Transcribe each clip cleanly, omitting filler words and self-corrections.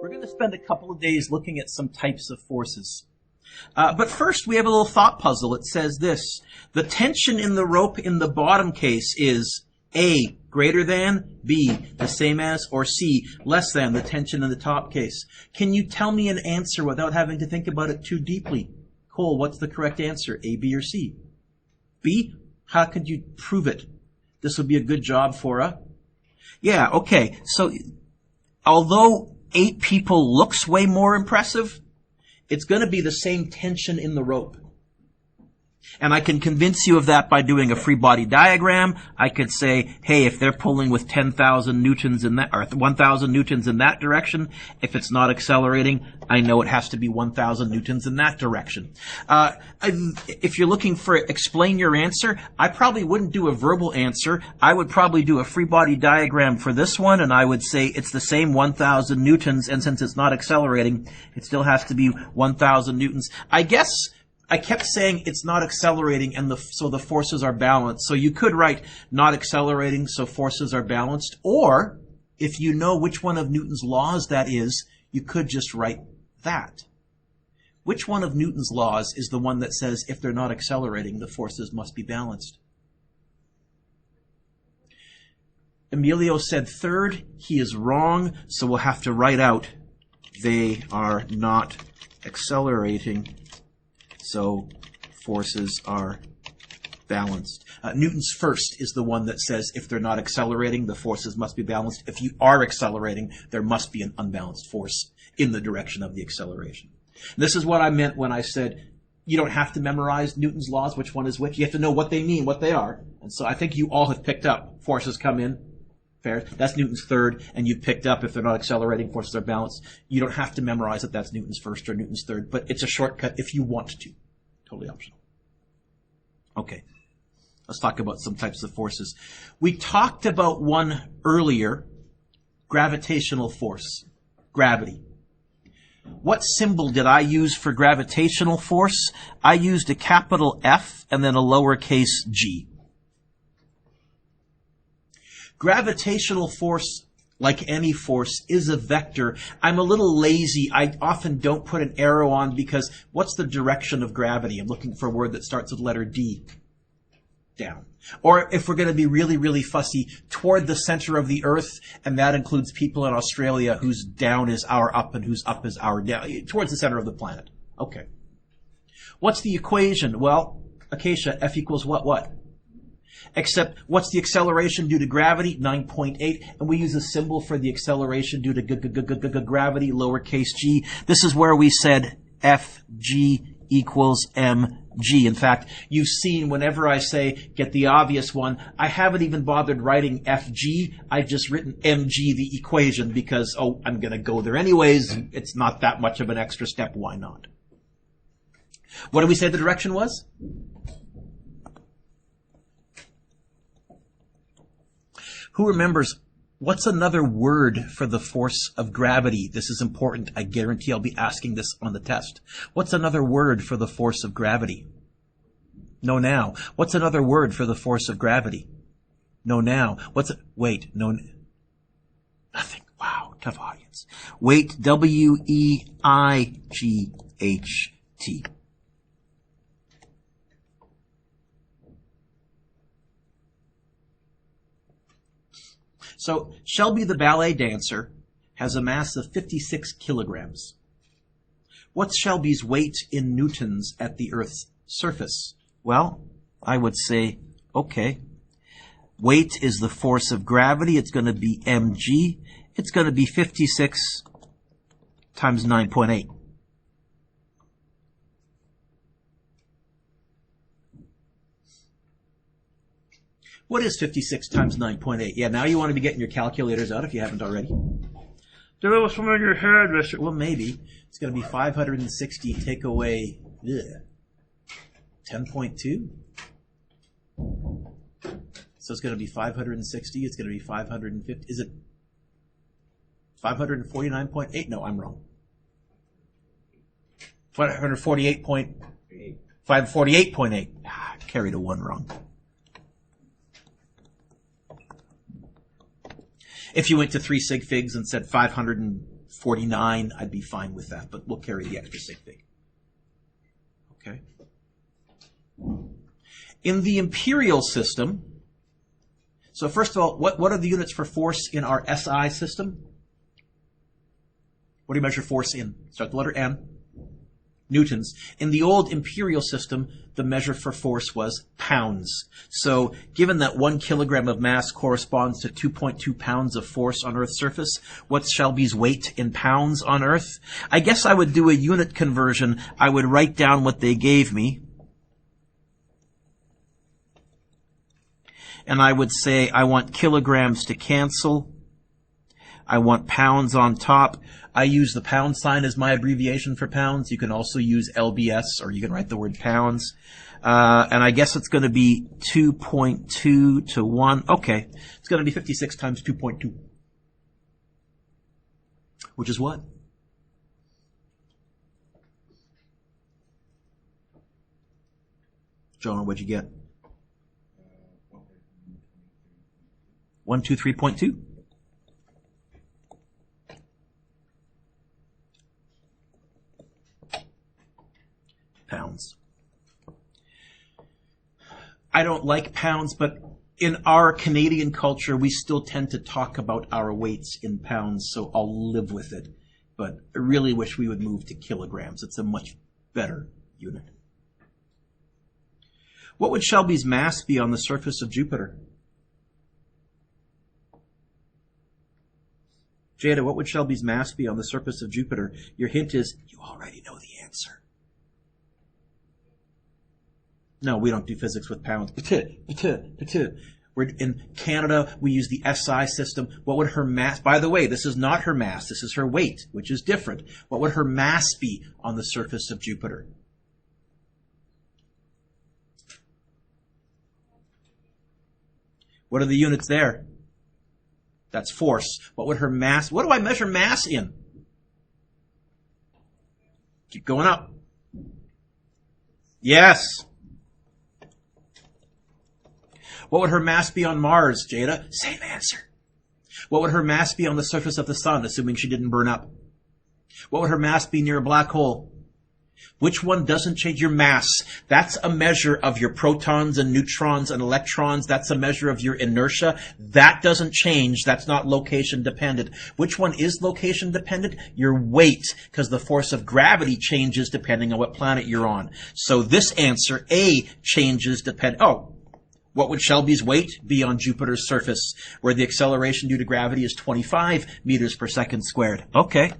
We're going to spend a couple of days looking at some types of forces. But first, we have a little thought puzzle. It says this: the tension in the rope in the bottom case is A, greater than, B, the same as, or C, less than the tension in the top case. Can you tell me an answer without having to think about it too deeply? Cole, what's the correct answer, A, B, or C? B? How could you prove it? This would be a good job for a... Yeah, okay. So, although 8 people looks way more impressive, it's going to be the same tension in the rope. And I can convince you of that by doing a free body diagram. I could say, hey, if they're pulling with 10,000 newtons in that, or 1,000 newtons in that direction, if it's not accelerating, I know it has to be 1,000 newtons in that direction. If you're looking for explain your answer, I probably wouldn't do a verbal answer. I would probably do a free body diagram for this one, and I would say it's the same 1,000 newtons, and since it's not accelerating, it still has to be 1,000 newtons. I guess I kept saying it's not accelerating, and so the forces are balanced. So you could write not accelerating, so forces are balanced. Or, if you know which one of Newton's laws that is, you could just write that. Which one of Newton's laws is the one that says if they're not accelerating, the forces must be balanced? Emilio said third. He is wrong, so we'll have to write out they are not accelerating, so forces are balanced. Newton's first is the one that says if they're not accelerating, the forces must be balanced. If you are accelerating, there must be an unbalanced force in the direction of the acceleration. This is what I meant when I said you don't have to memorize Newton's laws, which one is which. You have to know what they mean, what they are. And so I think you all have picked up forces come in. Fair. That's Newton's third, and you've picked up if they're not accelerating, forces are balanced. You don't have to memorize that that's Newton's first or Newton's third, but it's a shortcut if you want to. Totally optional. Okay. Let's talk about some types of forces. We talked about one earlier, gravitational force, gravity. What symbol did I use for gravitational force? I used a capital F and then a lowercase g. Gravitational force, like any force, is a vector. I'm a little lazy. I often don't put an arrow on because what's the direction of gravity? I'm looking for a word that starts with letter D. Down. Or if we're going to be really, really fussy, toward the center of the Earth, and that includes people in Australia whose down is our up and whose up is our down. Towards the center of the planet. Okay. What's the equation? Well, Acacia, F equals what? Except, what's the acceleration due to gravity? 9.8. And we use a symbol for the acceleration due to gravity, lowercase g. This is where we said Fg equals mg. In fact, you've seen whenever I say get the obvious one, I haven't even bothered writing Fg. I've just written mg, the equation, because, I'm going to go there anyways. It's not that much of an extra step. Why not? What did we say the direction was? Who remembers, what's another word for the force of gravity? This is important. I guarantee I'll be asking this on the test. What's another word for the force of gravity? No now. What's another word for the force of gravity? No now. Nothing. Wow, tough audience. Weight, W-E-I-G-H-T. So, Shelby the ballet dancer has a mass of 56 kilograms. What's Shelby's weight in newtons at the Earth's surface? Well, I would say, okay, weight is the force of gravity. It's going to be mg. It's going to be 56 times 9.8. What is 56 times 9.8? Yeah, now you want to be getting your calculators out if you haven't already. Do something in your head, Richard. Well, maybe. It's going to be 560 take away 10.2. So it's going to be 560. It's going to be 550. Is it 549.8? No, I'm wrong. 548.8. 548.8. Carried a 1 wrong. If you went to 3 sig figs and said 500 49, I'd be fine with that, but we'll carry the extra sig fig. Okay. In the imperial system, so first of all, what are the units for force in our SI system? What do you measure force in? Start the letter N. Newtons. In the old imperial system, the measure for force was pounds. So given that 1 kilogram of mass corresponds to 2.2 pounds of force on Earth's surface, what's Shelby's weight in pounds on Earth? I guess I would do a unit conversion. I would write down what they gave me. And I would say I want kilograms to cancel. I want pounds on top. I use the pound sign as my abbreviation for pounds. You can also use LBS, or you can write the word pounds. And I guess it's going to be 2.2 to 1. Okay, it's going to be 56 times 2.2. Which is what? John, what'd you get? 123.2. Pounds. I don't like pounds, but in our Canadian culture, we still tend to talk about our weights in pounds, so I'll live with it. But I really wish we would move to kilograms. It's a much better unit. What would Shelby's mass be on the surface of Jupiter? Jada, what would Shelby's mass be on the surface of Jupiter? Your hint is, you already know the answer. No, we don't do physics with pounds. We're in Canada, we use the SI system. What would her mass, by the way, this is not her mass, this is her weight, which is different. What would her mass be on the surface of Jupiter? What are the units there? That's force. What would her mass, what do I measure mass in? Keep going up. Yes. What would her mass be on Mars, Jada? Same answer. What would her mass be on the surface of the sun, assuming she didn't burn up? What would her mass be near a black hole? Which one doesn't change your mass? That's a measure of your protons and neutrons and electrons. That's a measure of your inertia. That doesn't change. That's not location dependent. Which one is location dependent? Your weight, because the force of gravity changes depending on what planet you're on. So this answer, A, changes depend. Oh. What would Shelby's weight be on Jupiter's surface, where the acceleration due to gravity is 25 meters per second squared? Okay.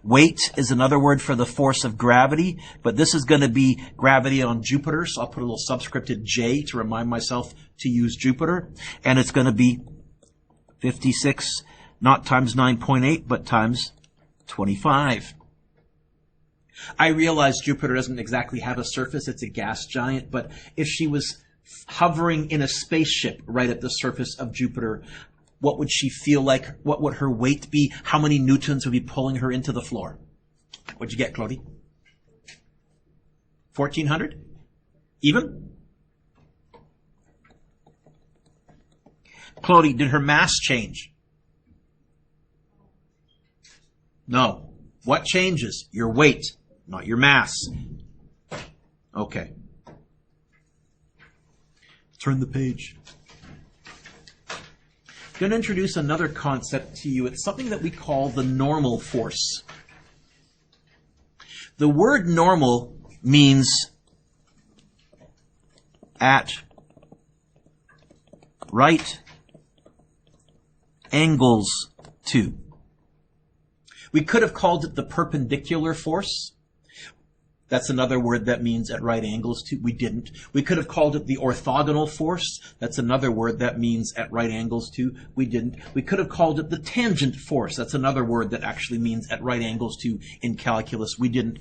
Weight is another word for the force of gravity, but this is going to be gravity on Jupiter, so I'll put a little subscripted J to remind myself to use Jupiter, and it's going to be 56, not times 9.8, but times 25. I realize Jupiter doesn't exactly have a surface, it's a gas giant, but if she was hovering in a spaceship right at the surface of Jupiter, what would she feel like? What would her weight be? How many newtons would be pulling her into the floor? What'd you get, Claudie? 1,400? Even? Claudie, did her mass change? No. What changes? Your weight, not your mass. Okay. Turn the page. I'm going to introduce another concept to you. It's something that we call the normal force. The word normal means at right angles to. We could have called it the perpendicular force. That's another word that means at right angles to. We didn't. We could have called it the orthogonal force. That's another word that means at right angles to. We didn't. We could have called it the tangent force. That's another word that actually means at right angles to in calculus. We didn't.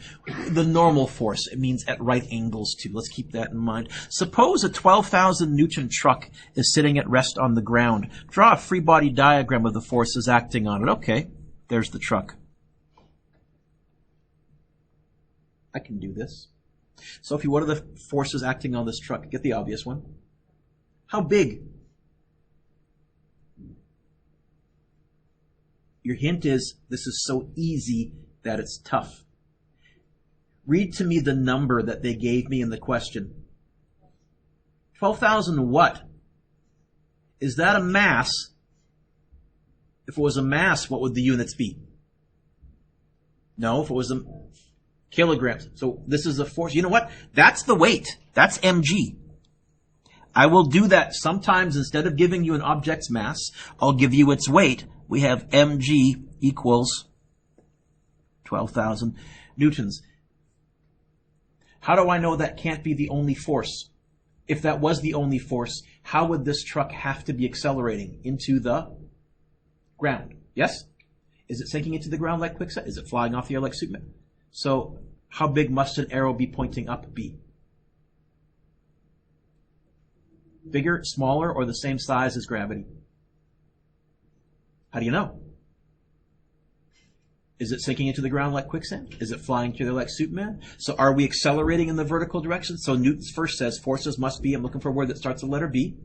The normal force, it means at right angles to. Let's keep that in mind. Suppose a 12,000 Newton truck is sitting at rest on the ground. Draw a free body diagram of the forces acting on it. Okay, there's the truck. I can do this. Sophie, what are the forces acting on this truck? Get the obvious one. How big? Your hint is, this is so easy that it's tough. Read to me the number that they gave me in the question. 12,000 what? Is that a mass? If it was a mass, what would the units be? No, if it was a kilograms. So this is a force. You know what? That's the weight. That's mg. I will do that sometimes. Instead of giving you an object's mass, I'll give you its weight. We have mg equals 12,000 newtons. How do I know that can't be the only force? If that was the only force, how would this truck have to be accelerating? Into the ground. Yes? Is it sinking into the ground like quicksand? Is it flying off the air like Superman? So how big must an arrow be pointing up be? Bigger, smaller, or the same size as gravity? How do you know? Is it sinking into the ground like quicksand? Is it flying through there like Superman? So are we accelerating in the vertical direction? So Newton's first says forces must be, I'm looking for a word that starts with the letter B.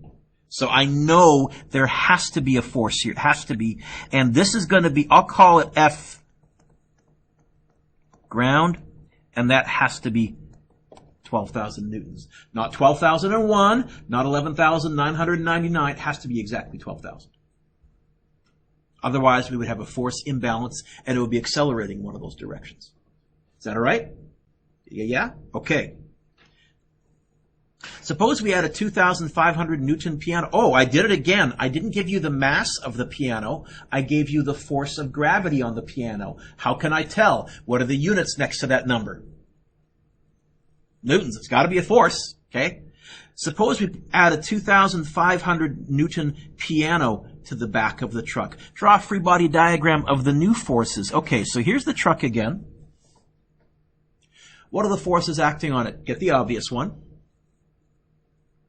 So I know there has to be a force here. It has to be. And this is going to be, I'll call it F, ground, and that has to be 12,000 newtons. Not 12,001, not 11,999. It has to be exactly 12,000. Otherwise, we would have a force imbalance, and it would be accelerating in one of those directions. Is that all right? Yeah? Okay. Suppose we had a 2,500 Newton piano. Oh, I did it again. I didn't give you the mass of the piano. I gave you the force of gravity on the piano. How can I tell? What are the units next to that number? Newtons. It's got to be a force. Okay? Suppose we add a 2,500 Newton piano to the back of the truck. Draw a free body diagram of the new forces. Okay, so here's the truck again. What are the forces acting on it? Get the obvious one.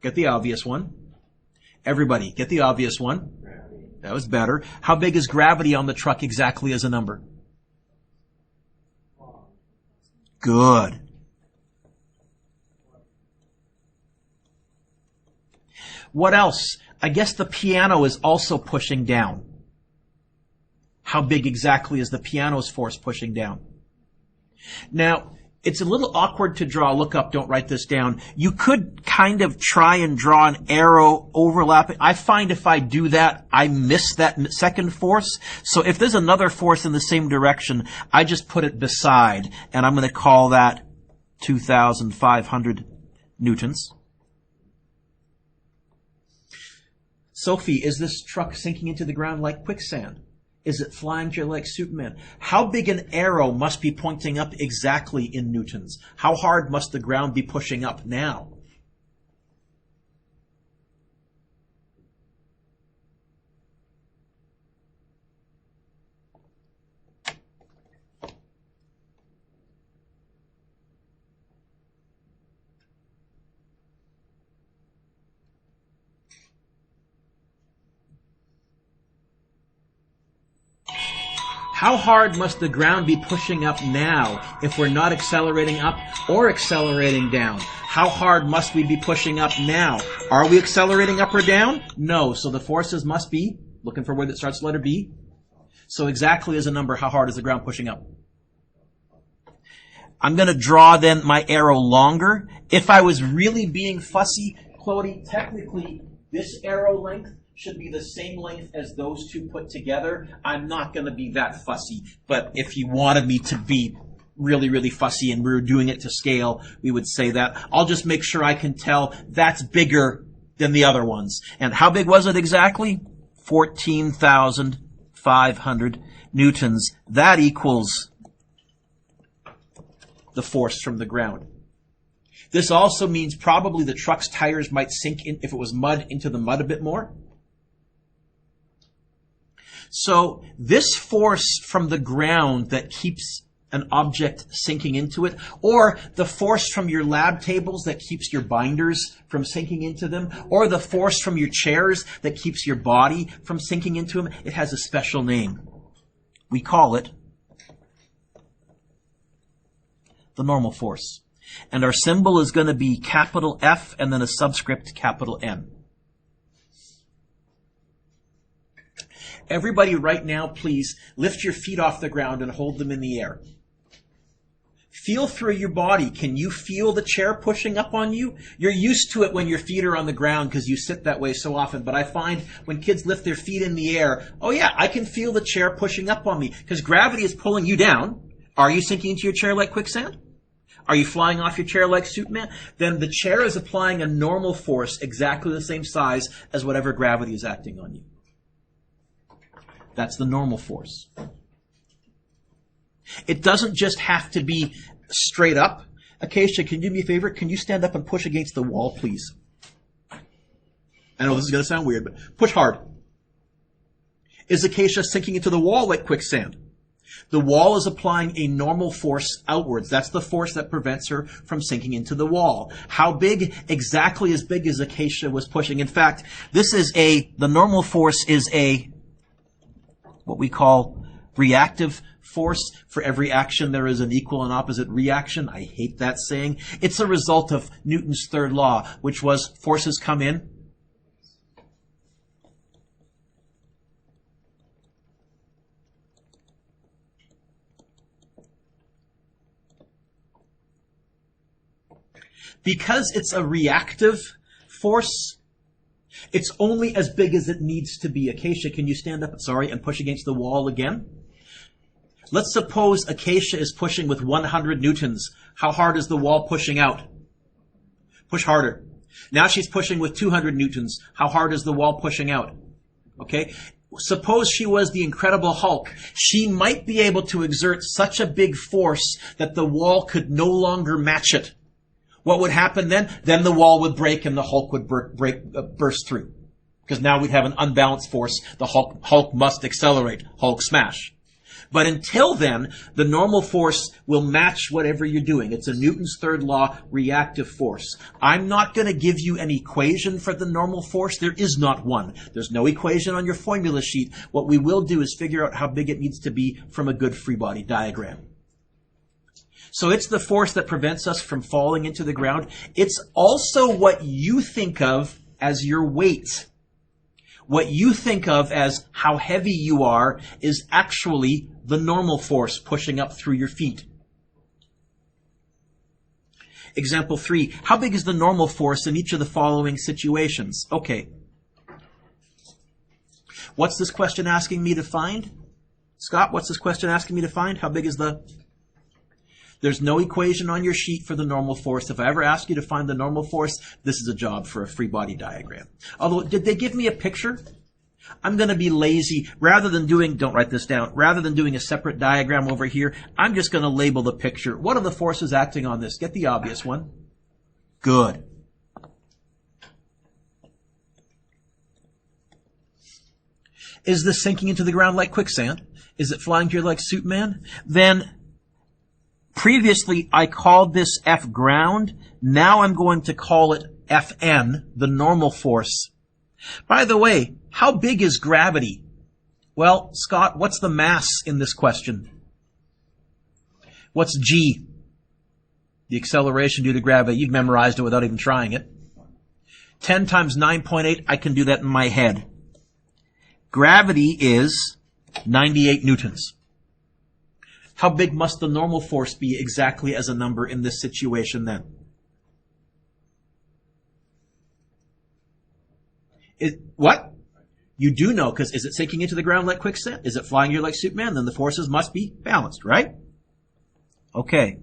Get the obvious one. Everybody, get the obvious one. That was better. How big is gravity on the truck exactly as a number? Good. What else? I guess the piano is also pushing down. How big exactly is the piano's force pushing down? Now, it's a little awkward to draw. Look up, don't write this down. You could kind of try and draw an arrow overlapping. I find if I do that, I miss that second force. So if there's another force in the same direction, I just put it beside, and I'm going to call that 2,500 newtons. Sophie, is this truck sinking into the ground like quicksand? Is it flying through like Superman? How big an arrow must be pointing up exactly in newtons? How hard must the ground be pushing up now? How hard must the ground be pushing up now if we're not accelerating up or accelerating down? How hard must we be pushing up now? Are we accelerating up or down? No. So the forces must be, looking for a word that starts with the letter B. So exactly as a number, how hard is the ground pushing up? I'm going to draw then my arrow longer. If I was really being fussy, Clody, technically this arrow length should be the same length as those two put together. I'm not going to be that fussy, but if you wanted me to be really, really fussy and we were doing it to scale, we would say that. I'll just make sure I can tell that's bigger than the other ones. And how big was it exactly? 14,500 newtons. That equals the force from the ground. This also means probably the truck's tires might sink in, if it was mud, into the mud a bit more. So this force from the ground that keeps an object sinking into it, or the force from your lab tables that keeps your binders from sinking into them, or the force from your chairs that keeps your body from sinking into them, it has a special name. We call it the normal force. And our symbol is going to be capital F and then a subscript capital N. Everybody right now, please lift your feet off the ground and hold them in the air. Feel through your body. Can you feel the chair pushing up on you? You're used to it when your feet are on the ground because you sit that way so often. But I find when kids lift their feet in the air, oh yeah, I can feel the chair pushing up on me because gravity is pulling you down. Are you sinking into your chair like quicksand? Are you flying off your chair like Superman? Then the chair is applying a normal force exactly the same size as whatever gravity is acting on you. That's the normal force. It doesn't just have to be straight up. Acacia, can you do me a favor? Can you stand up and push against the wall, please? I know this is going to sound weird, but push hard. Is Acacia sinking into the wall like quicksand? The wall is applying a normal force outwards. That's the force that prevents her from sinking into the wall. How big? Exactly as big as Acacia was pushing. In fact, the normal force is what we call reactive force. For every action, there is an equal and opposite reaction. I hate that saying. It's a result of Newton's third law, which was forces come in. Because it's a reactive force, it's only as big as it needs to be. Acacia, can you stand up, and push against the wall again? Let's suppose Acacia is pushing with 100 newtons. How hard is the wall pushing out? Push harder. Now she's pushing with 200 newtons. How hard is the wall pushing out? Okay? Suppose she was the Incredible Hulk. She might be able to exert such a big force that the wall could no longer match it. What would happen then? Then the wall would break and the Hulk would burst through. Because now we'd have an unbalanced force. The Hulk must accelerate. Hulk smash. But until then, the normal force will match whatever you're doing. It's a Newton's third law reactive force. I'm not going to give you an equation for the normal force. There is not one. There's no equation on your formula sheet. What we will do is figure out how big it needs to be from a good free body diagram. So it's the force that prevents us from falling into the ground. It's also what you think of as your weight. What you think of as how heavy you are is actually the normal force pushing up through your feet. Example 3. How big is the normal force in each of the following situations? Okay. What's this question asking me to find? Scott, what's this question asking me to find? How big is the... There's no equation on your sheet for the normal force. If I ever ask you to find the normal force, this is a job for a free body diagram. Although, did they give me a picture? I'm going to be lazy. Rather than doing, don't write this down, rather than doing a separate diagram over here, I'm just going to label the picture. What are the forces acting on this? Get the obvious one. Good. Is this sinking into the ground like quicksand? Is it flying here like Superman? Then... previously, I called this F ground. Now I'm going to call it Fn, the normal force. By the way, how big is gravity? Well, Scott, what's the mass in this question? What's g? The acceleration due to gravity. You've memorized it without even trying it. 10 times 9.8, I can do that in my head. Gravity is 98 newtons. How big must the normal force be exactly as a number in this situation then? What? You do know, because is it sinking into the ground like quicksand? Is it flying here like Superman? Then the forces must be balanced, right? Okay.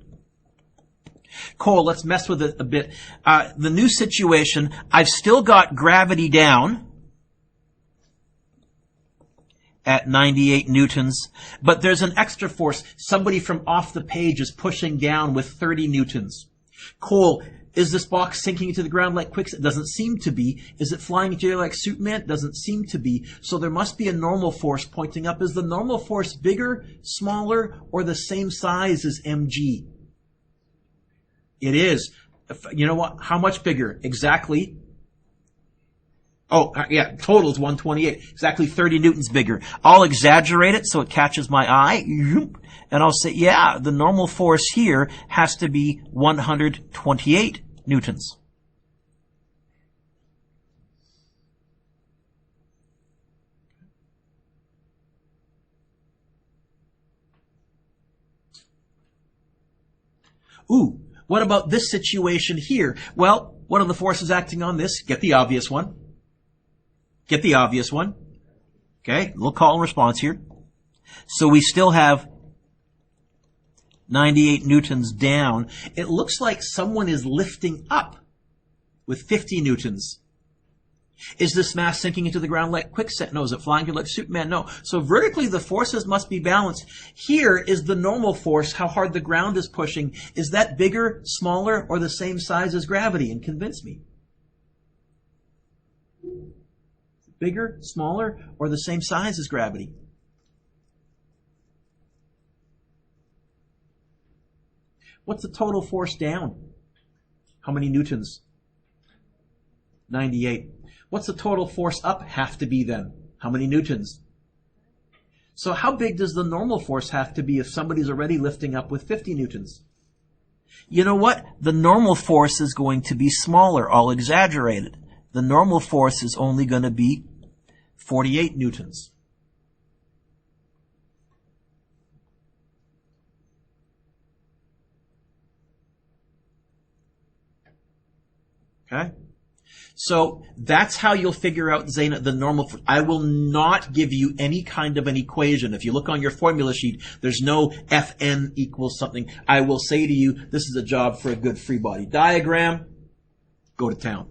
Cole, let's mess with it a bit. The new situation, I've still got gravity down at 98 newtons, but there's an extra force. Somebody from off the page is pushing down with 30 newtons. Cole, is this box sinking into the ground like quicksand? It doesn't seem to be. Is it flying into the air like Superman? It doesn't seem to be. So there must be a normal force pointing up. Is the normal force bigger, smaller, or the same size as mg? It is. You know what? How much bigger? Exactly. Oh, yeah, total is 128. Exactly 30 newtons bigger. I'll exaggerate it so it catches my eye. And I'll say, yeah, the normal force here has to be 128 newtons. Ooh, what about this situation here? Well, what are the forces acting on this? Get the obvious one. Get the obvious one. Okay, little call and response here. So we still have 98 newtons down. It looks like someone is lifting up with 50 newtons. Is this mass sinking into the ground like quicksand? No. Is it flying through like Superman? No. So vertically, the forces must be balanced. Here is the normal force, how hard the ground is pushing. Is that bigger, smaller, or the same size as gravity? And convince me. Bigger, smaller, or the same size as gravity? What's the total force down? How many newtons? 98. What's the total force up have to be then? How many newtons? So how big does the normal force have to be if somebody's already lifting up with 50 newtons? You know what? The normal force is going to be smaller. I'll exaggerate it. The normal force is only going to be 48 newtons. Okay? So that's how you'll figure out, Zaina, the normal. I will not give you any kind of an equation. If you look on your formula sheet, there's no Fn equals something. I will say to you, this is a job for a good free body diagram. Go to town.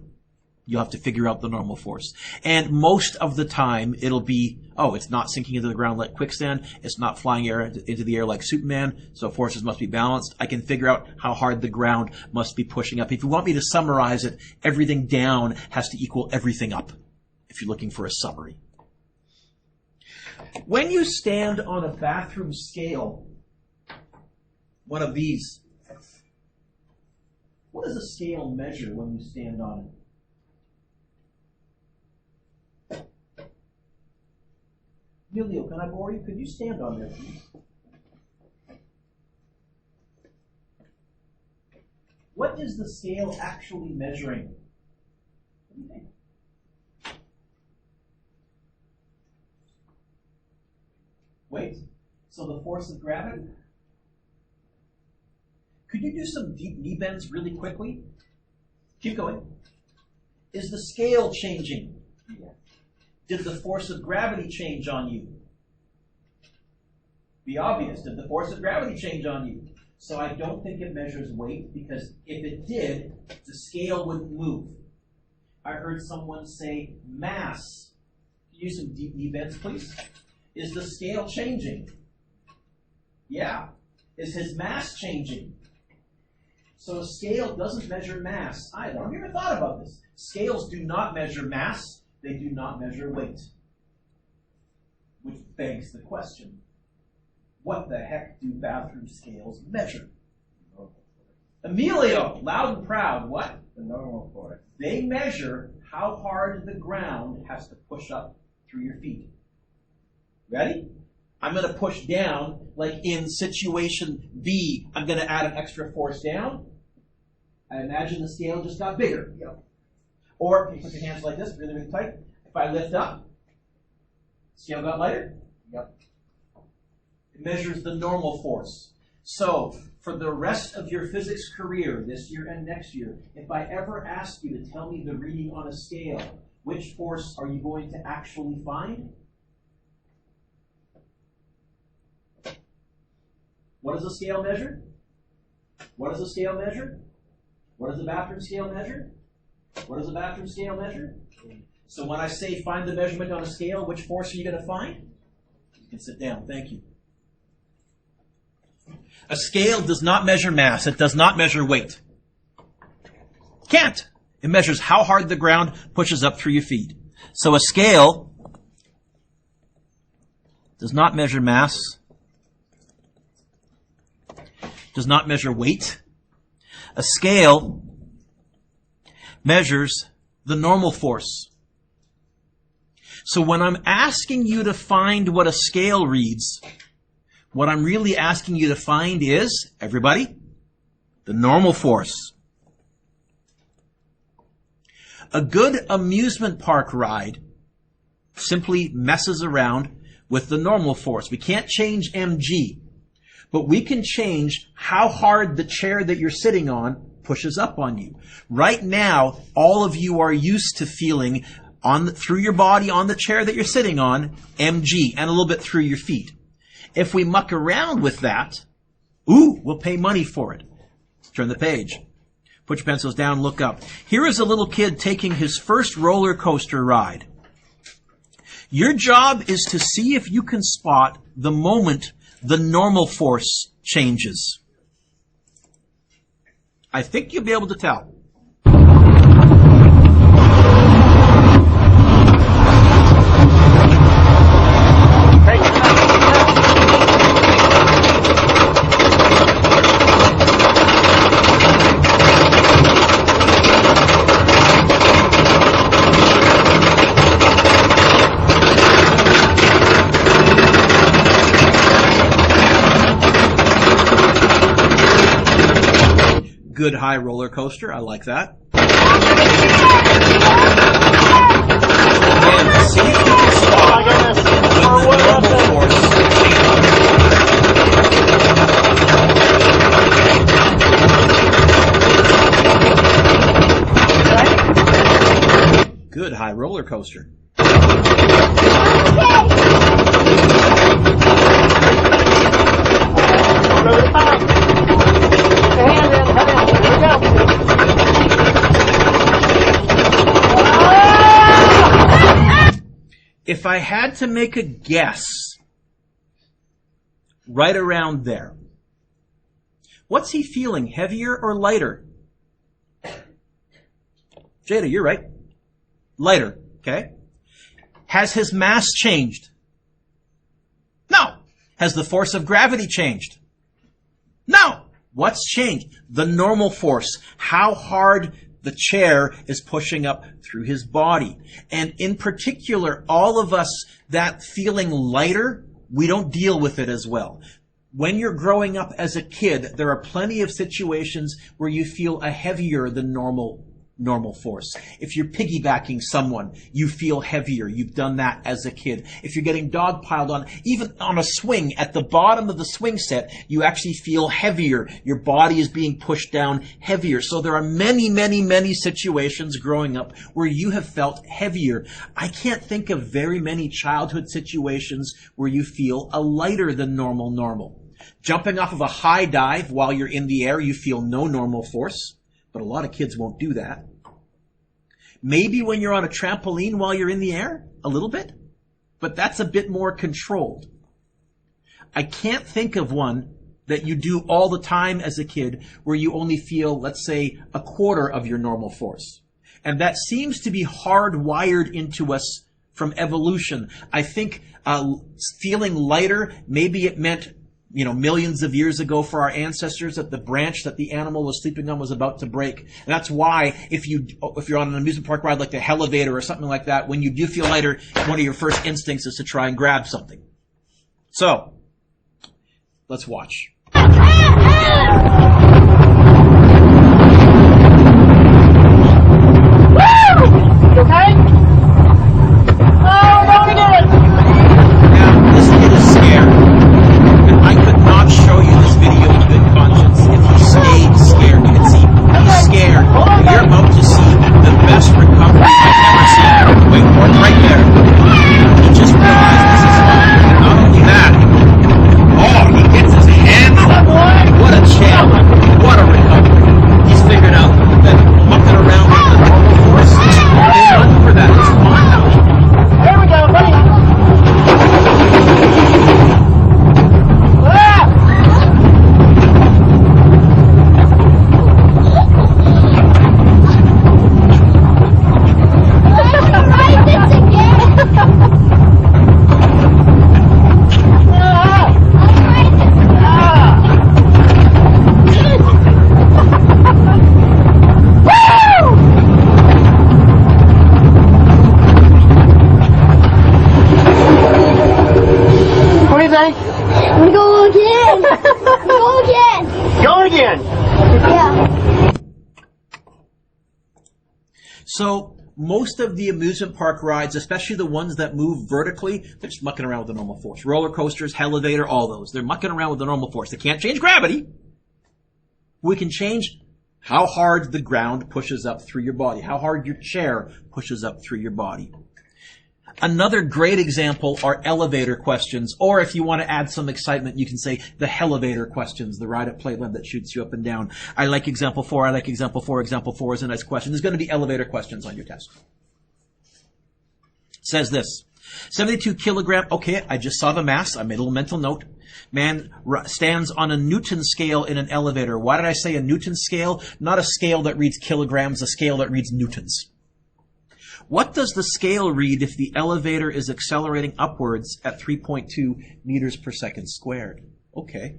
You'll have to figure out the normal force. And most of the time, it'll be, oh, it's not sinking into the ground like quicksand. It's not flying into the air like Superman. So forces must be balanced. I can figure out how hard the ground must be pushing up. If you want me to summarize it, everything down has to equal everything up, if you're looking for a summary. When you stand on a bathroom scale, one of these, what does a scale measure when you stand on it? Emilio, can I borrow you? Could you stand on there, please? What is the scale actually measuring? What do you think? Wait. So the force of gravity? Could you do some deep knee bends really quickly? Keep going. Is the scale changing? Yeah. Did the force of gravity change on you? Be obvious. Did the force of gravity change on you? So I don't think it measures weight, because if it did, the scale wouldn't move. I heard someone say mass. Can you use some deep knee bends, please? Is the scale changing? Yeah. Is his mass changing? So a scale doesn't measure mass either. I've never thought about this. Scales do not measure mass. They do not measure weight. Which begs the question, what the heck do bathroom scales measure? Emilio, loud and proud, what? The normal force. They measure how hard the ground has to push up through your feet. Ready? I'm going to push down, like in situation B, I'm going to add an extra force down. I imagine the scale just got bigger. Yep. Or, you put your hands like this, really, really tight. If I lift up, scale got lighter? Yep. It measures the normal force. So, for the rest of your physics career, this year and next year, if I ever ask you to tell me the reading on a scale, which force are you going to actually find? What does a scale measure? What does a scale measure? What does a bathroom scale measure? What does a bathroom scale measure? So when I say find the measurement on a scale, which force are you going to find? You can sit down. Thank you. A scale does not measure mass. It does not measure weight. Can't. It measures how hard the ground pushes up through your feet. So a scale does not measure mass, does not measure weight. A scale measures the normal force. So when I'm asking you to find what a scale reads, what I'm really asking you to find is, everybody, the normal force. A good amusement park ride simply messes around with the normal force. We can't change mg, but we can change how hard the chair that you're sitting on pushes up on you. Right now, all of you are used to feeling through your body on the chair that you're sitting on, mg, and a little bit through your feet. If we muck around with that, we'll pay money for it. Turn the page. Put your pencils down, look up. Here is a little kid taking his first roller coaster ride. Your job is to see if you can spot the moment the normal force changes. I think you'll be able to tell. Good high roller coaster. I like that. Again, see if you can spot when the normal force changes. Good high roller coaster. If I had to make a guess, right around there, what's he feeling, heavier or lighter? Jada, you're right. Lighter, okay? Has his mass changed? No. Has the force of gravity changed? No. What's changed? The normal force. How hard the chair is pushing up through his body. And in particular, all of us that feeling lighter, we don't deal with it as well. When you're growing up as a kid, there are plenty of situations where you feel a heavier than normal force. If you're piggybacking someone, you feel heavier. You've done that as a kid. If you're getting dogpiled on, even on a swing, at the bottom of the swing set, you actually feel heavier. Your body is being pushed down heavier. So there are many, many, many situations growing up where you have felt heavier. I can't think of very many childhood situations where you feel a lighter than normal. Jumping off of a high dive while you're in the air, you feel no normal force. But a lot of kids won't do that. Maybe when you're on a trampoline while you're in the air, a little bit, but that's a bit more controlled. I can't think of one that you do all the time as a kid where you only feel, let's say, a quarter of your normal force. And that seems to be hardwired into us from evolution. I think feeling lighter, maybe it meant millions of years ago for our ancestors that the branch that the animal was sleeping on was about to break. And that's why if you're on an amusement park ride like the Elevator or something like that, when you do feel lighter, one of your first instincts is to try and grab something. So, let's watch. You okay? Oh, no, we did it! Now, this kid is scared. I could not show you this video in good conscience if he stayed scared. You can see he's scared. You're about to see the best recovery I've ever seen. Wait, right there. He just realized this is fun. Not only that, he gets his hands up. What a champ. What a recovery. He's figured out that mucking around with the normal force is fun for that. It's fun. There we go, buddy. So most of the amusement park rides, especially the ones that move vertically, they're just mucking around with the normal force. Roller coasters, elevator, all those. They're mucking around with the normal force. They can't change gravity. We can change how hard the ground pushes up through your body, how hard your chair pushes up through your body. Another great example are elevator questions, or if you want to add some excitement, you can say the elevator questions, the ride at Playland that shoots you up and down. I like example 4, I like example 4, example 4 is a nice question. There's going to be elevator questions on your test. It says this, 72 kilogram, okay, I just saw the mass, I made a little mental note. Man stands on a Newton scale in an elevator. Why did I say a Newton scale? Not a scale that reads kilograms, a scale that reads newtons. What does the scale read if the elevator is accelerating upwards at 3.2 meters per second squared? Okay.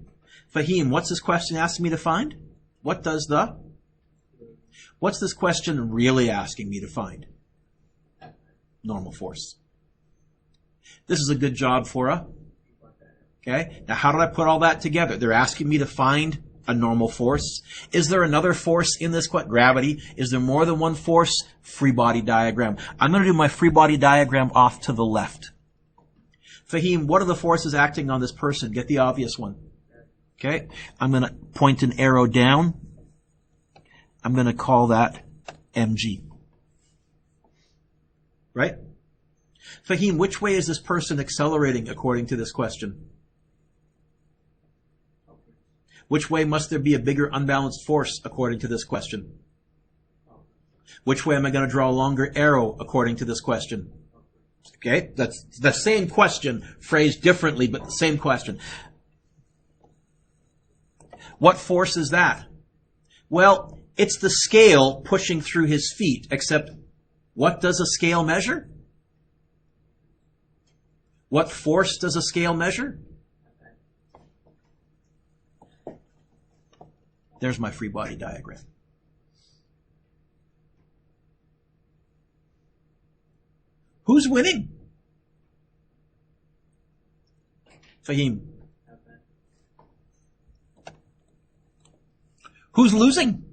Fahim, what's this question asking me to find? What's this question really asking me to find? Normal force. This is a good job for a. Okay. Now, how did I put all that together? They're asking me to find a normal force. Is there another force in this? Gravity. Is there more than one force? Free body diagram. I'm going to do my free body diagram off to the left. Fahim, what are the forces acting on this person? Get the obvious one. Okay. I'm going to point an arrow down. I'm going to call that mg. Right? Fahim, which way is this person accelerating according to this question? Which way must there be a bigger unbalanced force according to this question? Which way am I going to draw a longer arrow according to this question? Okay, that's the same question, phrased differently, but the same question. What force is that? Well, it's the scale pushing through his feet, except what does a scale measure? What force does a scale measure? There's my free body diagram. Who's winning? Fahim. Who's losing?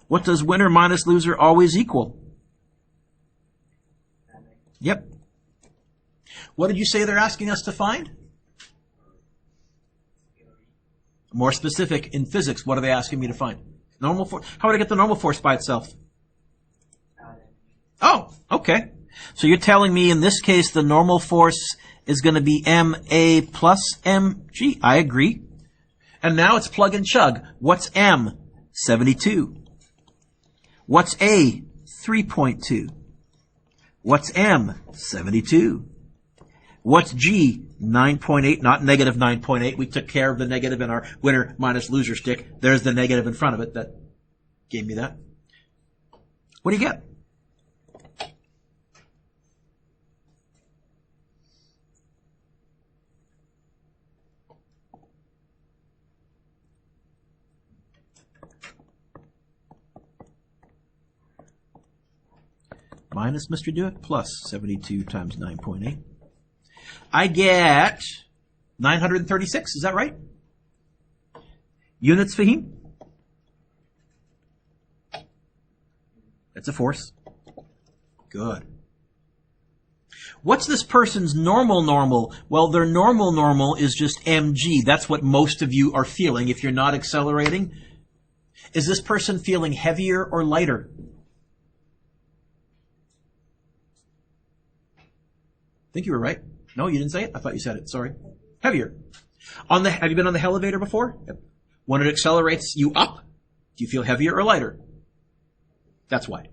What does winner minus loser always equal? Yep. What did you say they're asking us to find? More specific, in physics, what are they asking me to find? Normal force. How would I get the normal force by itself? Oh, okay. So you're telling me in this case the normal force is going to be ma plus mg. I agree. And now it's plug and chug. What's m? 72. What's a? 3.2. What's m? 72. What's g? 9.8, not negative 9.8. We took care of the negative in our winner minus loser stick. There's the negative in front of it. That gave me that. What do you get? Minus Mr. Do It plus 72 times 9.8. I get 936. Is that right? Units, Fahim? That's a force. Good. What's this person's normal? Well, their normal is just mg. That's what most of you are feeling if you're not accelerating. Is this person feeling heavier or lighter? I think you were right. No, you didn't say it? I thought you said it. Sorry. Heavier. Have you been on the elevator before? Yep. When it accelerates you up, do you feel heavier or lighter? That's why.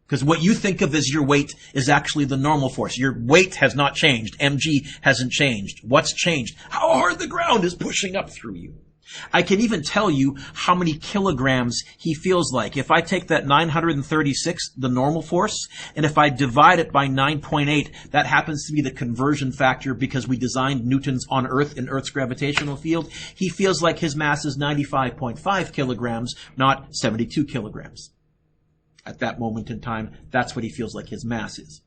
Because what you think of as your weight is actually the normal force. Your weight has not changed. mg hasn't changed. What's changed? How hard the ground is pushing up through you. I can even tell you how many kilograms he feels like. If I take that 936, the normal force, and if I divide it by 9.8, that happens to be the conversion factor because we designed Newtons on Earth in Earth's gravitational field. He feels like his mass is 95.5 kilograms, not 72 kilograms. At that moment in time, that's what he feels like his mass is.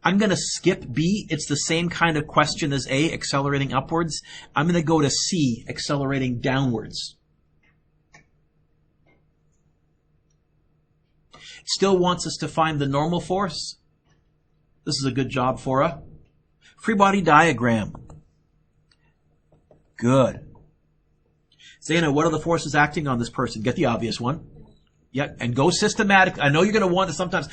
I'm going to skip B. It's the same kind of question as A, accelerating upwards. I'm going to go to C, accelerating downwards. It still wants us to find the normal force. This is a good job for a free body diagram. Good. Zaina, what are the forces acting on this person? Get the obvious one. Yeah, and go systematic. I know you're going to want to sometimes,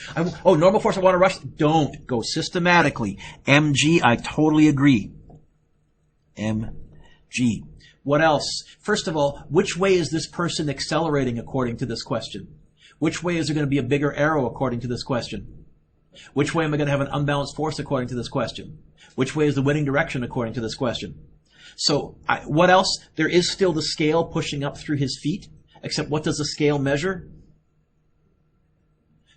normal force, I want to rush. Don't. Go systematically. mg, I totally agree. mg. What else? First of all, which way is this person accelerating according to this question? Which way is there going to be a bigger arrow according to this question? Which way am I going to have an unbalanced force according to this question? Which way is the winning direction according to this question? So, what else? There is still the scale pushing up through his feet, except what does the scale measure?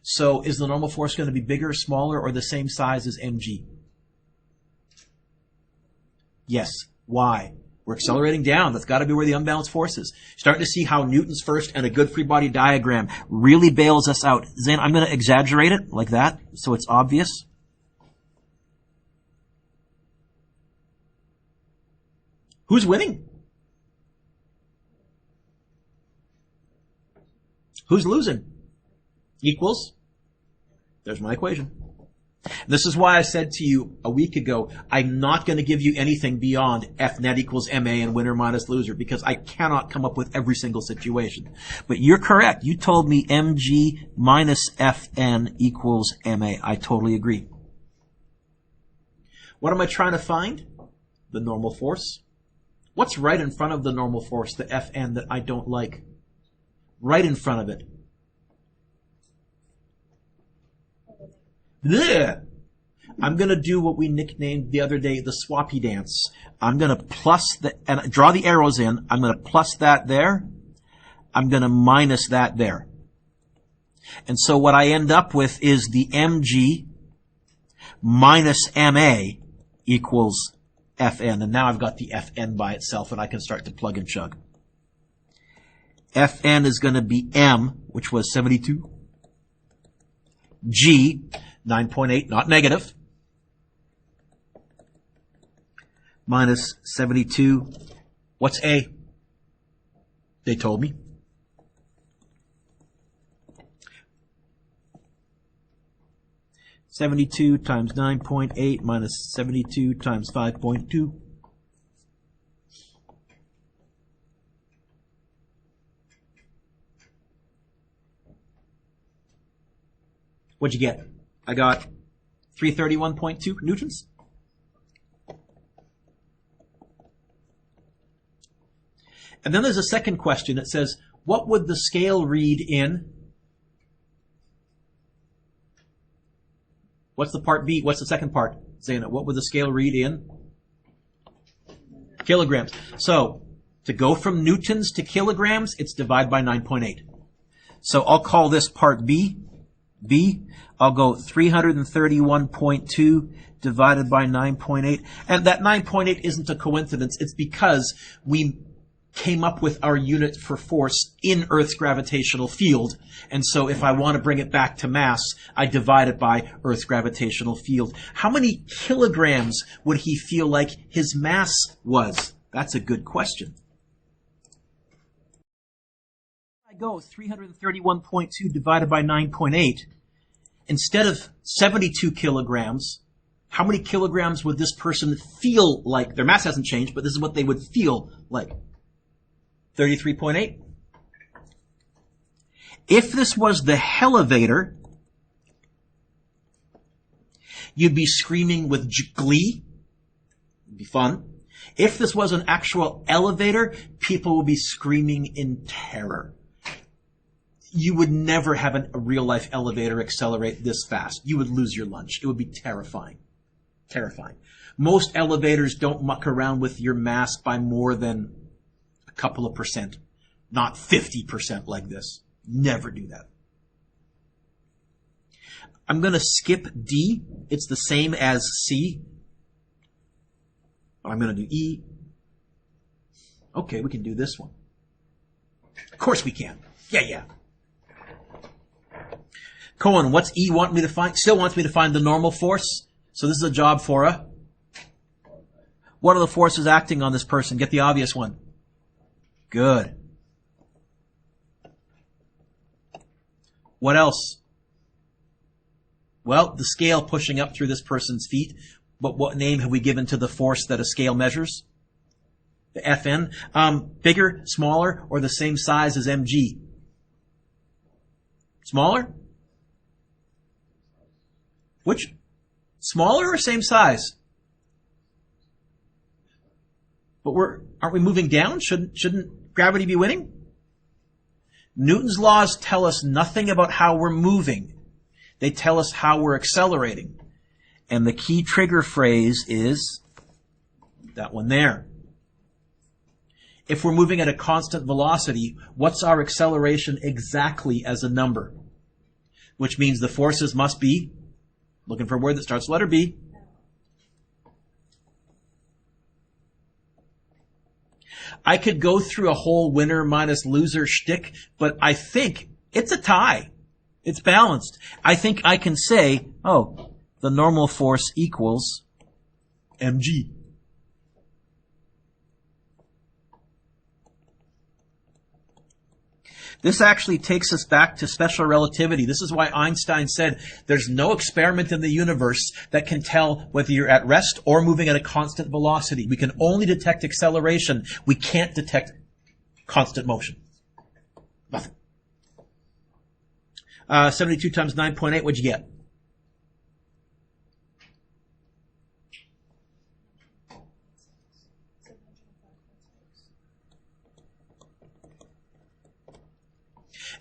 So, is the normal force going to be bigger, smaller, or the same size as mg? Yes. Why? We're accelerating down. That's got to be where the unbalanced force is. Starting to see how Newton's first and a good free body diagram really bails us out. Zane, I'm going to exaggerate it like that so it's obvious. Who's winning? Who's losing? Equals. There's my equation. This is why I said to you a week ago, I'm not going to give you anything beyond F net equals MA and winner minus loser, because I cannot come up with every single situation. But you're correct. You told me MG minus FN equals MA. I totally agree. What am I trying to find? The normal force. What's right in front of the normal force, the Fn that I don't like? Right in front of it. Blech. I'm going to do what we nicknamed the other day the swappy dance. I'm going to plus and draw the arrows in. I'm going to plus that there. I'm going to minus that there. And so what I end up with is the mg minus ma equals Fn. And now I've got the Fn by itself, and I can start to plug and chug. Fn is going to be m, which was 72. G, 9.8, not negative. Minus 72. What's A? They told me. (72) times 9.8 minus 72 times 5.2. What'd you get? I got 331.2 newtons. And then there's a second question. It says, what would the scale read in? What's the part B? What's the second part? Zaina, what would the scale read in? Kilograms. So, to go from newtons to kilograms, it's divide by 9.8. So I'll call this part B. I'll go 331.2 divided by 9.8. And that 9.8 isn't a coincidence. It's because we came up with our unit for force in Earth's gravitational field. And so if I want to bring it back to mass, I divide it by Earth's gravitational field. How many kilograms would he feel like his mass was? That's a good question. I go 331.2 divided by 9.8. Instead of 72 kilograms, how many kilograms would this person feel like? Their mass hasn't changed, but this is what they would feel like. 33.8. If this was the elevator, you'd be screaming with glee. It'd be fun. If this was an actual elevator, people would be screaming in terror. You would never have a real-life elevator accelerate this fast. You would lose your lunch. It would be terrifying. Terrifying. Most elevators don't muck around with your mass by more than a couple of percent. Not 50% like this. Never do that. I'm going to skip D. It's the same as C. I'm going to do E. Okay, we can do this one. Of course we can. Yeah. Cohen, what's E want me to find? Still wants me to find the normal force. So this is a job for a... What are the forces acting on this person? Get the obvious one. Good. What else? Well, the scale pushing up through this person's feet. But what name have we given to the force that a scale measures? The Fn. Bigger, smaller, or the same size as mg? Smaller? Which? Smaller or same size? But aren't we moving down? Shouldn't gravity be winning? Newton's laws tell us nothing about how we're moving. They tell us how we're accelerating. And the key trigger phrase is that one there. If we're moving at a constant velocity, what's our acceleration exactly as a number? Which means the forces must be, looking for a word that starts with letter B. I could go through a whole winner minus loser shtick, but I think it's a tie. It's balanced. I think I can say, oh, the normal force equals mg. This actually takes us back to special relativity. This is why Einstein said there's no experiment in the universe that can tell whether you're at rest or moving at a constant velocity. We can only detect acceleration. We can't detect constant motion. Nothing. 72 times 9.8, what'd you get?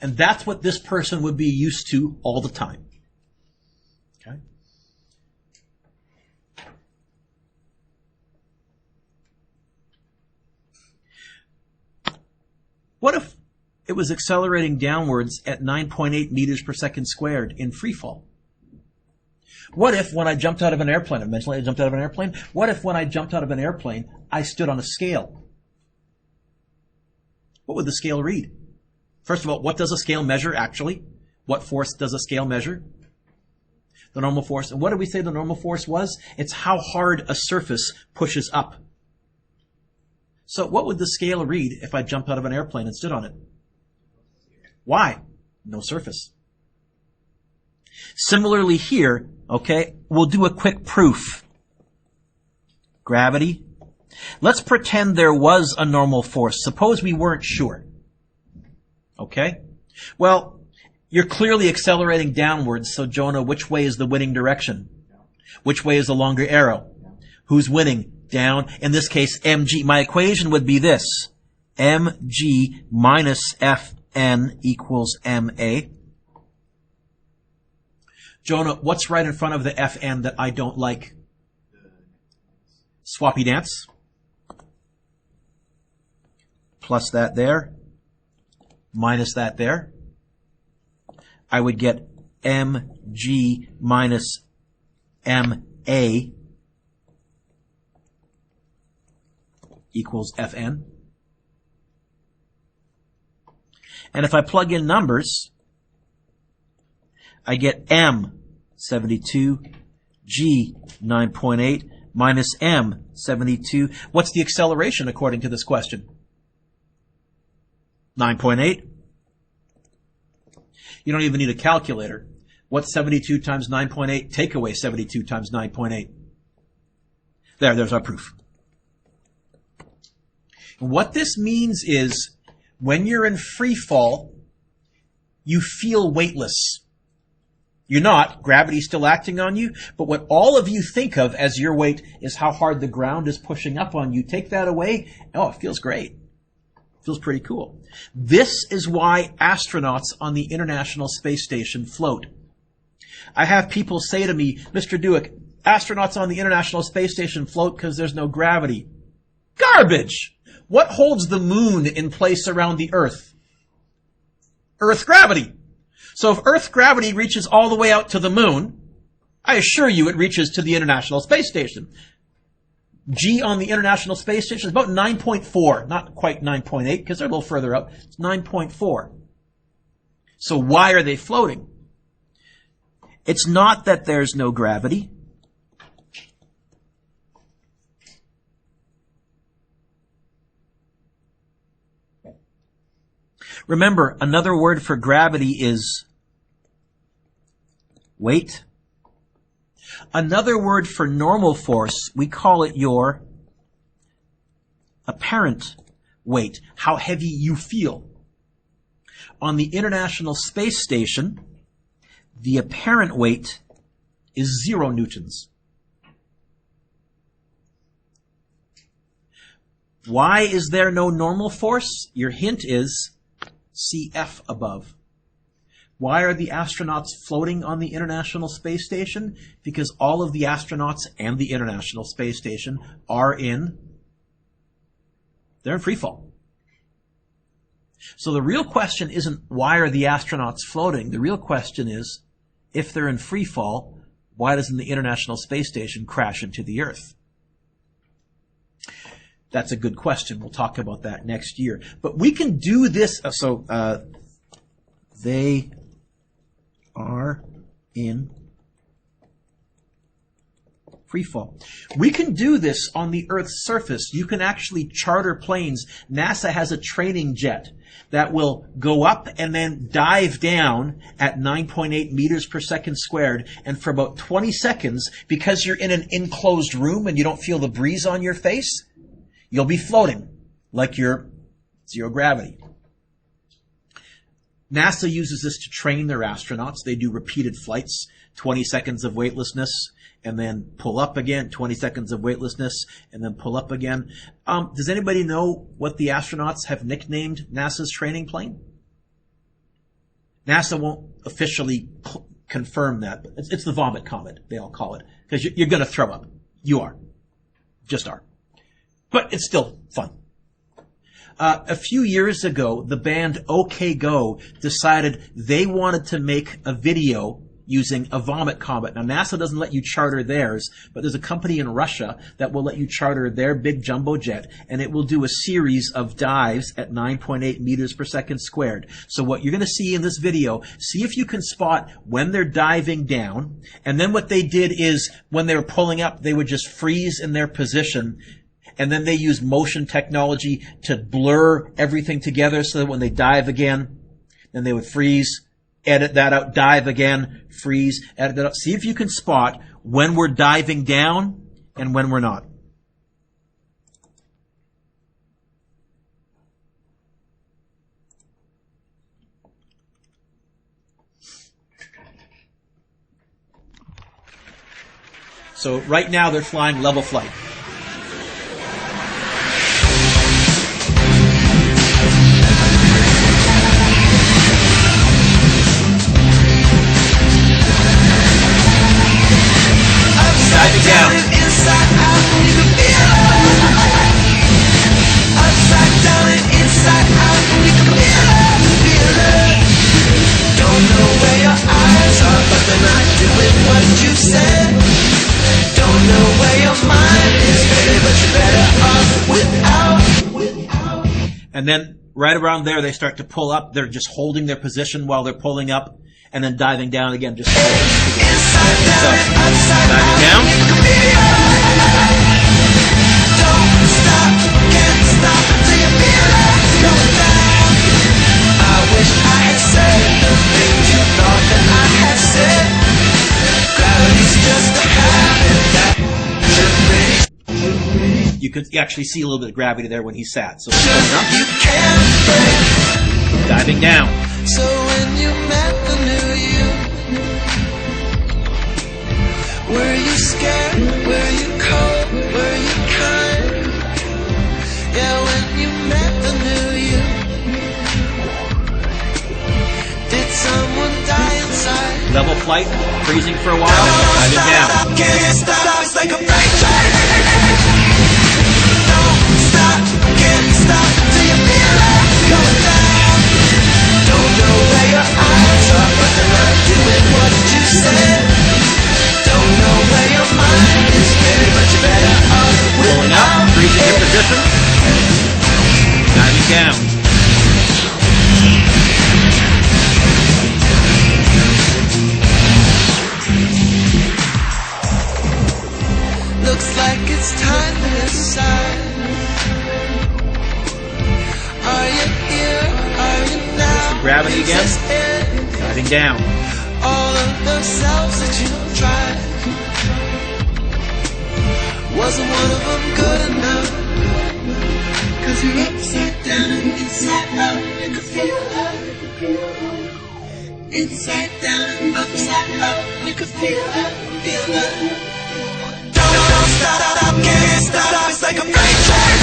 And that's what this person would be used to all the time. Okay? What if it was accelerating downwards at 9.8 meters per second squared in free fall? What if when I jumped out of an airplane, I mentioned I jumped out of an airplane, what if when I jumped out of an airplane, I stood on a scale? What would the scale read? First of all, what does a scale measure actually? What force does a scale measure? The normal force. And what did we say the normal force was? It's how hard a surface pushes up. So what would the scale read if I jumped out of an airplane and stood on it? Why? No surface. Similarly here, okay, we'll do a quick proof. Gravity. Let's pretend there was a normal force. Suppose we weren't sure. Okay? Well, you're clearly accelerating downwards, so Jonah, which way is the winning direction? Which way is the longer arrow? Who's winning? Down. In this case, mg. My equation would be this. mg minus Fn equals ma. Jonah, what's right in front of the Fn that I don't like? Swappy dance. Plus that there. Minus that there. I would get mg minus ma equals Fn. And if I plug in numbers, I get m 72, g 9.8 minus m 72. What's the acceleration according to this question? 9.8. You don't even need a calculator. What's 72 times 9.8? Take away 72 times 9.8. There's our proof. What this means is when you're in free fall, you feel weightless. You're not. Gravity's still acting on you. But what all of you think of as your weight is how hard the ground is pushing up on you. Take that away. Oh, it feels great. Feels pretty cool. This is why astronauts on the International Space Station float. I have people say to me, Mr. Dewick, astronauts on the International Space Station float because there's no gravity. Garbage! What holds the moon in place around the Earth? Earth gravity. So if Earth gravity reaches all the way out to the moon, I assure you it reaches to the International Space Station. G on the International Space Station is about 9.4, not quite 9.8 because they're a little further up. It's 9.4. So why are they floating? It's not that there's no gravity. Remember, another word for gravity is weight. Another word for normal force, we call it your apparent weight, how heavy you feel. On the International Space Station, the apparent weight is 0 newtons. Why is there no normal force? Your hint is CF above. Why are the astronauts floating on the International Space Station? Because all of the astronauts and the International Space Station are they're in free fall. So the real question isn't why are the astronauts floating? The real question is, if they're in free fall, why doesn't the International Space Station crash into the Earth? That's a good question. We'll talk about that next year. But we can do this. They are in free fall. We can do this on the Earth's surface. You can actually charter planes. NASA has a training jet that will go up and then dive down at 9.8 meters per second squared. And for about 20 seconds, because you're in an enclosed room and you don't feel the breeze on your face, you'll be floating like you're zero gravity. NASA uses this to train their astronauts. They do repeated flights, 20 seconds of weightlessness, and then pull up again, 20 seconds of weightlessness, and then pull up again. Does anybody know what the astronauts have nicknamed NASA's training plane? NASA won't officially confirm that, but it's the vomit comet, they all call it, because you're going to throw up. You are. Just are. But it's still fun. A few years ago, the band OK Go decided they wanted to make a video using a vomit comet. Now, NASA doesn't let you charter theirs, but there's a company in Russia that will let you charter their big jumbo jet, and it will do a series of dives at 9.8 meters per second squared. So what you're going to see in this video, see if you can spot when they're diving down, and then what they did is when they were pulling up, they would just freeze in their position, and then they use motion technology to blur everything together so that when they dive again, then they would freeze, edit that out, dive again, freeze, edit that out. See if you can spot when we're diving down and when we're not. So right now they're flying level flight. Down. Inside out, you can feel it. Upside down and inside out, you can feel it. Don't know where your eyes are, but they're not doing what you said. Don't know where your mind is, baby, but you're better off without. And then right around there, they start to pull up. They're just holding their position while they're pulling up, and then diving down again. Just inside down so, and upside diving down. down. Don't stop, can't stop until you feel it going down. I wish I had said the things you thought that I had said. Gravity's just a habit that should be. You could actually see a little bit of gravity there when he sat. So You can't break. diving down. So when you met the new you, were you scared? Were you cold? Were you kind? Yeah, when you met the new you, did someone die inside? Level flight, freezing for a while, diving down. Can't stop, it's like a freight train. Don't stop, can't stop till you feel it going down. Don't know where your eyes are, but they're not doing what you said. Don't know where your mind is, baby, but you're better off Pulling up, without freezing in position, diving down. Looks like it's time to decide. Are you here? Are you not? Gravity again. Diving down. All of the selves that you tried, wasn't one of them good enough? 'Cause you're upside down and inside out. You can feel it. Inside down and upside out. You can feel it. Don't stop, can't stop. It's like a freight train.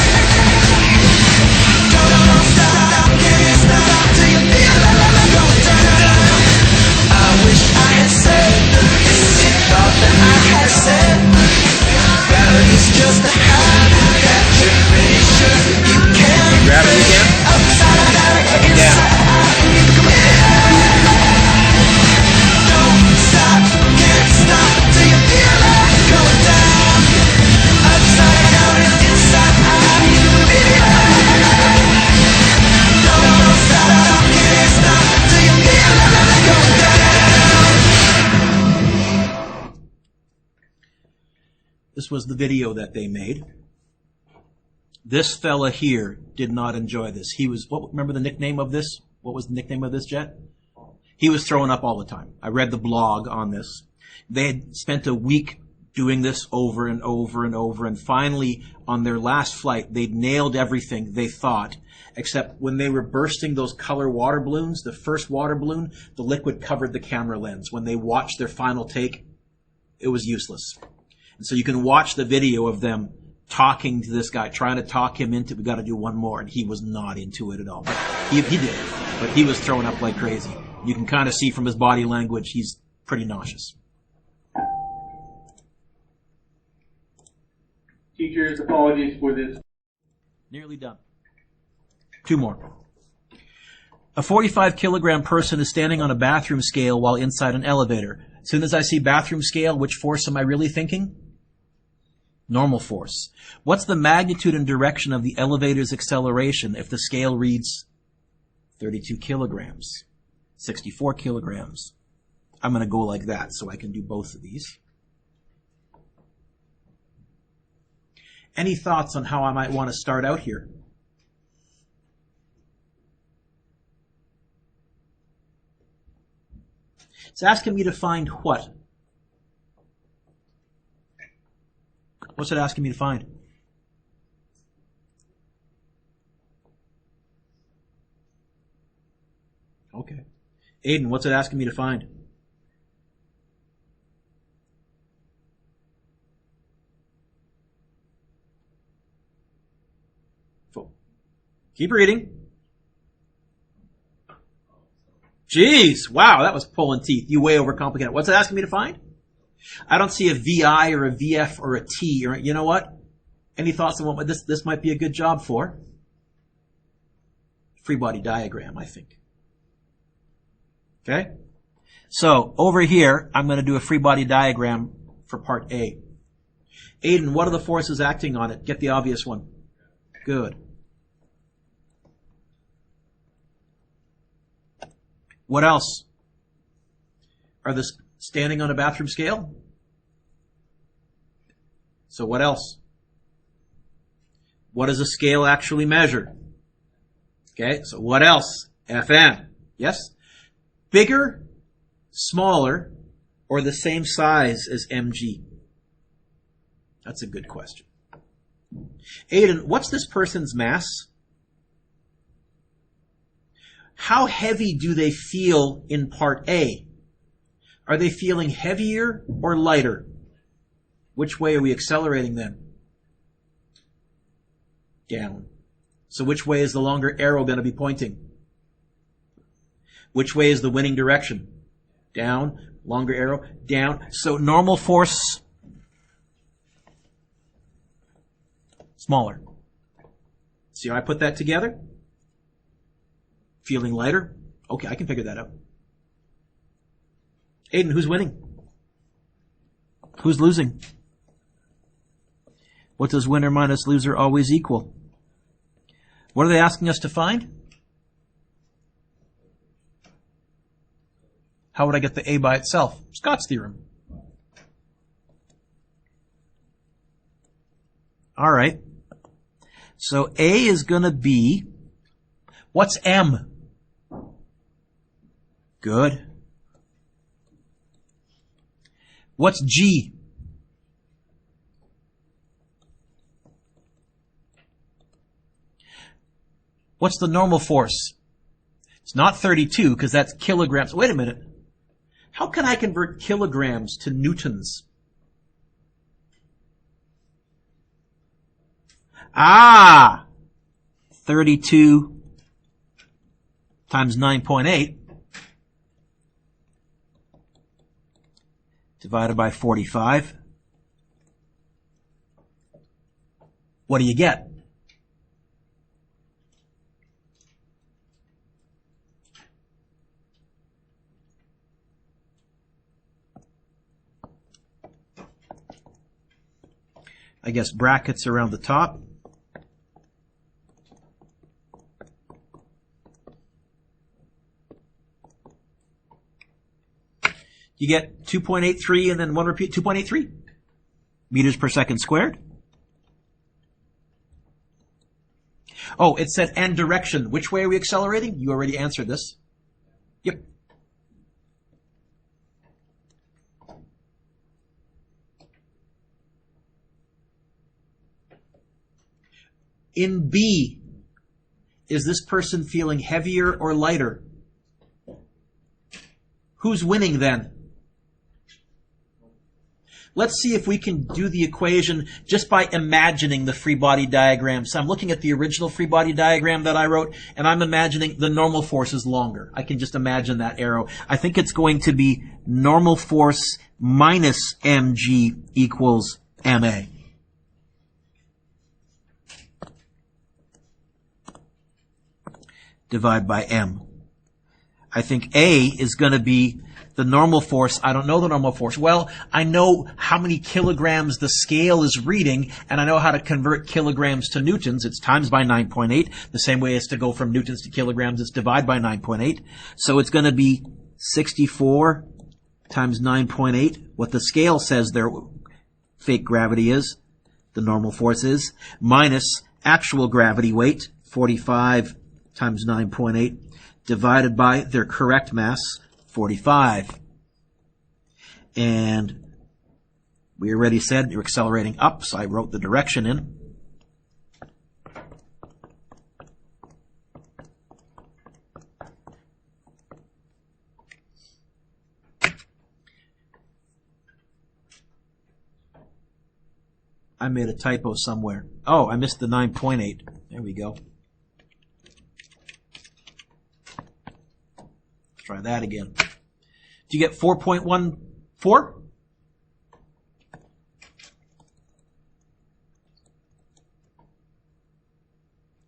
Don't stop, can't stop till you feel it going down. I wish I had said the things you thought that I had said. Gravity's just a habit that you're pretty sure you can't. Gravity again. Upside down, inside out, you can feel it. Don't stop, can't stop till you feel it going down. Upside down and inside out, you can feel it. Don't stop, can't stop till you feel it going down. This was the video that they made. This fella here did not enjoy this. He was, remember the nickname of this? What was the nickname of this jet? He was throwing up all the time. I read the blog on this. They had spent a week doing this over and over and over, and finally, on their last flight, they'd nailed everything, they thought, except when they were bursting those color water balloons, the first water balloon, the liquid covered the camera lens. When they watched their final take, it was useless. And so you can watch the video of them talking to this guy, trying to talk him into, we got to do one more, and he was not into it at all. But he did, but he was throwing up like crazy. You can kind of see from his body language, he's pretty nauseous. Teachers, apologies for this. Nearly done. Two more. A 45-kilogram person is standing on a bathroom scale while inside an elevator. As soon as I see bathroom scale, which force am I really thinking? Normal force. What's the magnitude and direction of the elevator's acceleration if the scale reads 32 kilograms, 64 kilograms? I'm going to go like that so I can do both of these. Any thoughts on how I might want to start out here? It's asking me to find what? What's it asking me to find? Okay. Aiden, what's it asking me to find? Keep reading. Jeez, wow, that was pulling teeth. You way overcomplicated. What's it asking me to find? I don't see a VI or a VF or a T. Or you know what? Any thoughts on what this might be a good job for? Free body diagram, I think. Okay? So, over here, I'm going to do a free body diagram for part A. Aiden, what are the forces acting on it? Get the obvious one. Good. What else? Are they standing on a bathroom scale? So what else? What does a scale actually measure? Okay, so what else? FM. Yes? Bigger, smaller, or the same size as mg? That's a good question. Aiden, what's this person's mass? How heavy do they feel in part A? Are they feeling heavier or lighter? Which way are we accelerating then? Down. So which way is the longer arrow going to be pointing? Which way is the winning direction? Down. Longer arrow. Down. So normal force, smaller. See how I put that together? Feeling lighter? Okay, I can figure that out. Aiden, who's winning? Who's losing? What does winner minus loser always equal? What are they asking us to find? How would I get the A by itself? Scott's theorem. All right. So A is going to be, what's M? Good. What's G? What's the normal force? It's not 32 because that's kilograms. Wait a minute. How can I convert kilograms to newtons? Ah! 32 times 9.8 divided by 45. What do you get? I guess brackets around the top. You get 2.83 and then one repeat, 2.83 meters per second squared. Oh, it said and direction. Which way are we accelerating? You already answered this. Yep. In B, is this person feeling heavier or lighter? Who's winning then? Let's see if we can do the equation just by imagining the free body diagram. So I'm looking at the original free body diagram that I wrote, and I'm imagining the normal force is longer. I can just imagine that arrow. I think it's going to be normal force minus mg equals ma. Divide by m. I think A is going to be the normal force. I don't know the normal force. Well, I know how many kilograms the scale is reading, and I know how to convert kilograms to newtons. It's times by 9.8. The same way as to go from newtons to kilograms, it's divide by 9.8. So it's going to be 64 times 9.8. What the scale says their fake gravity is, the normal force is, minus actual gravity weight, 45 times 9.8, divided by their correct mass, 45. And we already said you're accelerating up, so I wrote the direction in. I made a typo somewhere. Oh, I missed the 9.8. There we go. Try that again. Do you get 4.14?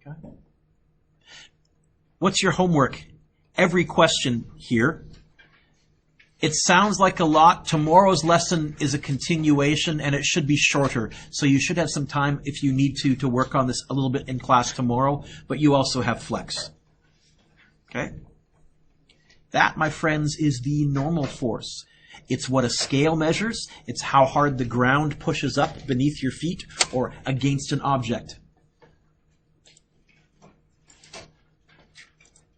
Okay. What's your homework? Every question here. It sounds like a lot. Tomorrow's lesson is a continuation, and it should be shorter. So you should have some time, if you need to work on this a little bit in class tomorrow, but you also have flex. Okay? That, my friends, is the normal force. It's what a scale measures. It's how hard the ground pushes up beneath your feet or against an object.